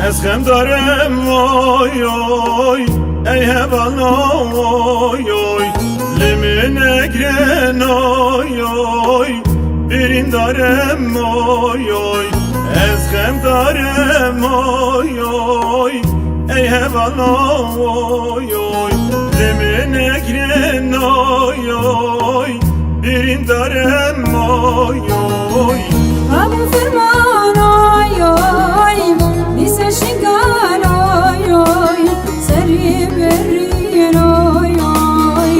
Eskem darem oy oy ey hevan oy oy limine gren oy oy birin darem oy oy Eskem darem oy oy ey hevan oy oy limine gren oy oy birin darem oy oy Abu Ferman oy oy Lise şingal oy oy Seri berrin oy oy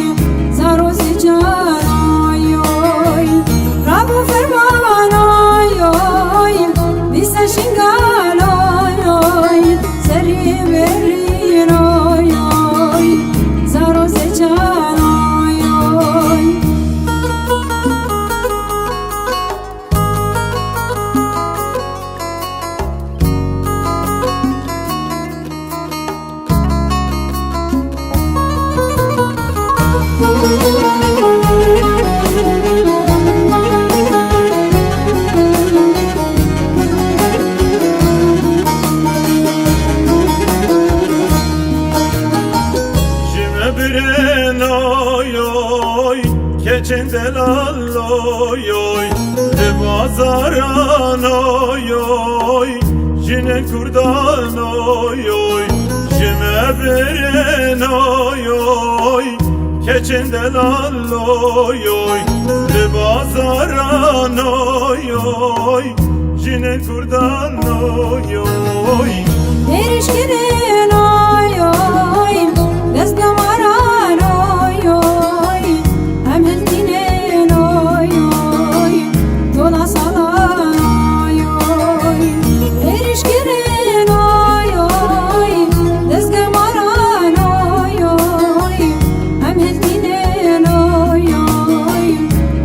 Zarozi can oy oy Abu Ferman oy oy Lise şingal oy oy Seri berrin oy oy Zarozi can oy oy Biren oy oy keçen delal oy oy bazaran oy oy jine kurdan oy oy jime biren oy oy keçen delal oy oy bazaran oy oy jine kurdan oy oy Erişkinin oy oy Dezgamaran oy oy Hem hiltinin oy oy Dola salan oy oy Erişkinin oy oy Dezgamaran oy oy Hem hiltinin oy oy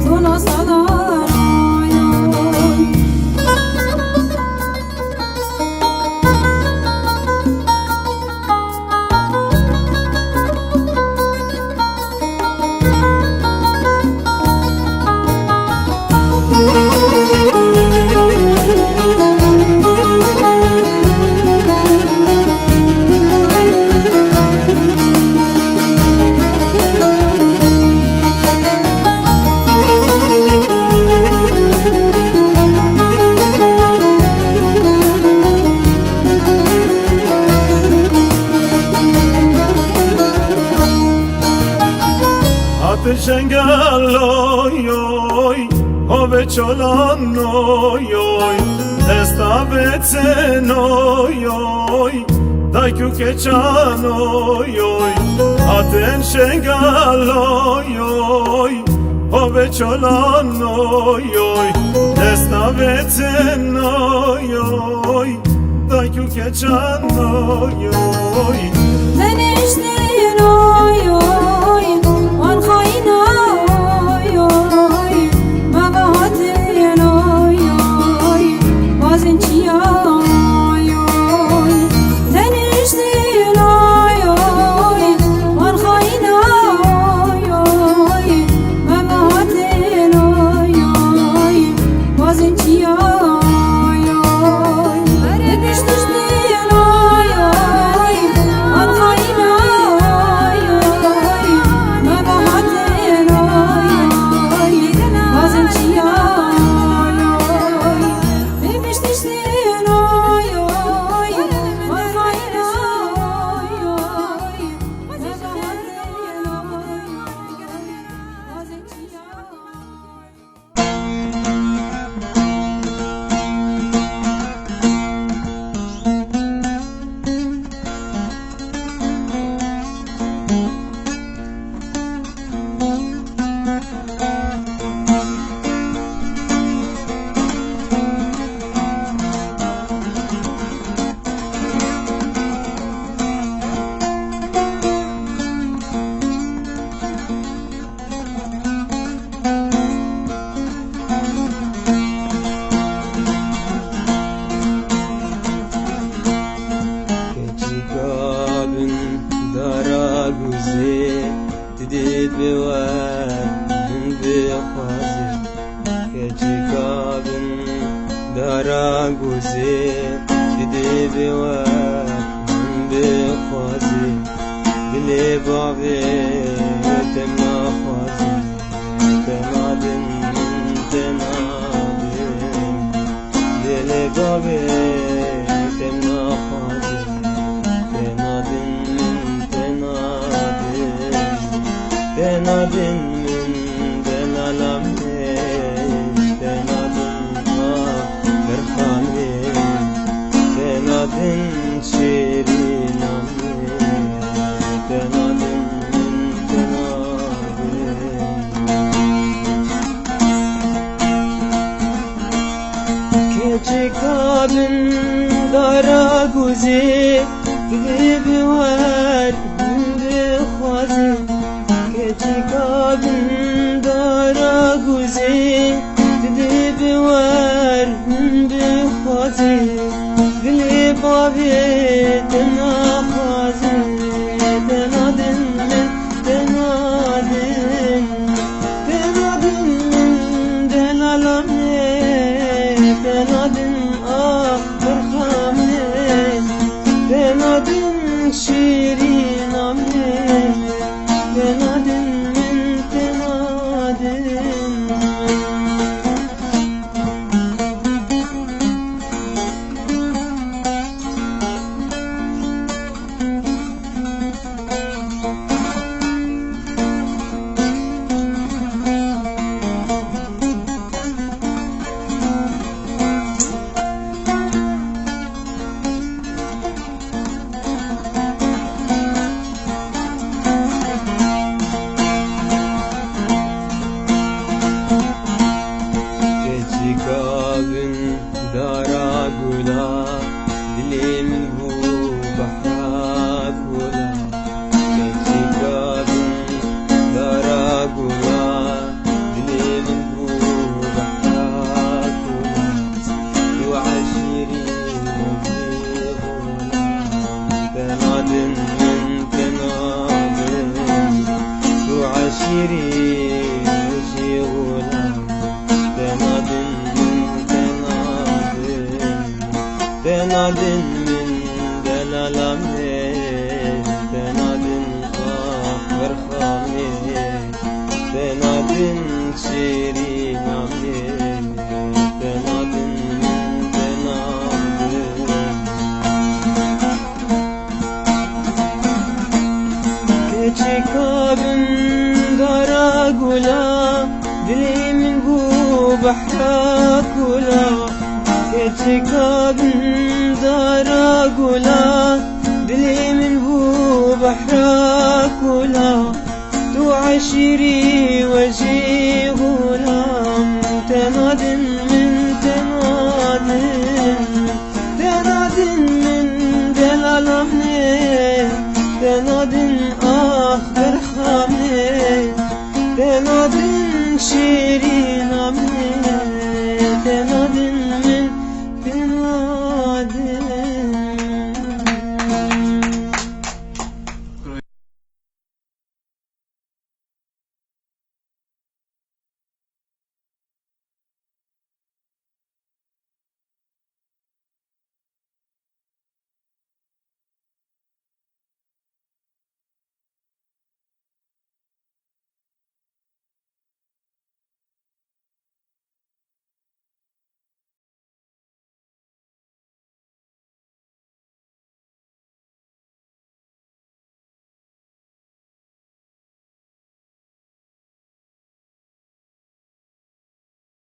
Dola salan oy oy Hatır şengal oy oy Hove çolan oy oy Destavetsen oy oy Daykü keçan oy oy Hatır şengal oy oy Hove çolan oy oy Destavetsen oy oy Daykü keçan oy oy Deniştin oy oy Wan khayna oy oy Mavahatin oy oy Bazin çiya oy oy Deniştin oy oy Wan khayna oy oy Mavahatin oy oy Bazin çiya oy oy Deniştin oy oy Wan khayna oy oy بوار من بخوازي كجكابن دارا قوزي جدي بوار من بخوازي بلي بابي تما خوازي تنادن من تنادن بلي بابي تما خوازي تنادن من تنادن تنادن من دلالامي تنادن برخامي تنادن شيرينامي تنادن من تنادن كجكابن دارا قوزي بوار من بخوازي كجكابن دارا قوزي بوار من بخوازي بلي بابي تنا خوازي تنادن من تنادن تنادن من دلالامي تنادن برخامي تنادن شيرينامي تنادن من تنادن كجكابن دارا قولا دلي من بو بحرا قولا كجكابن دارا قولا دلي من بو بحرا قولا وعشيري وزي غولا تنادن من تنادن وعشيري وزي غولا تنادن من تنادن تنادن من دلالامي تنادن برخامي تنادن شيرينامي تنادن من تنادن كجكابن دارا قولا دلي من بو بحرا كولا كجكابن دارا قولا دلي من بو بحرا كولا تو عشيري وجي غلام تنادن من تنادن تنادن من دلالامي تنادن برخامي تنادن شي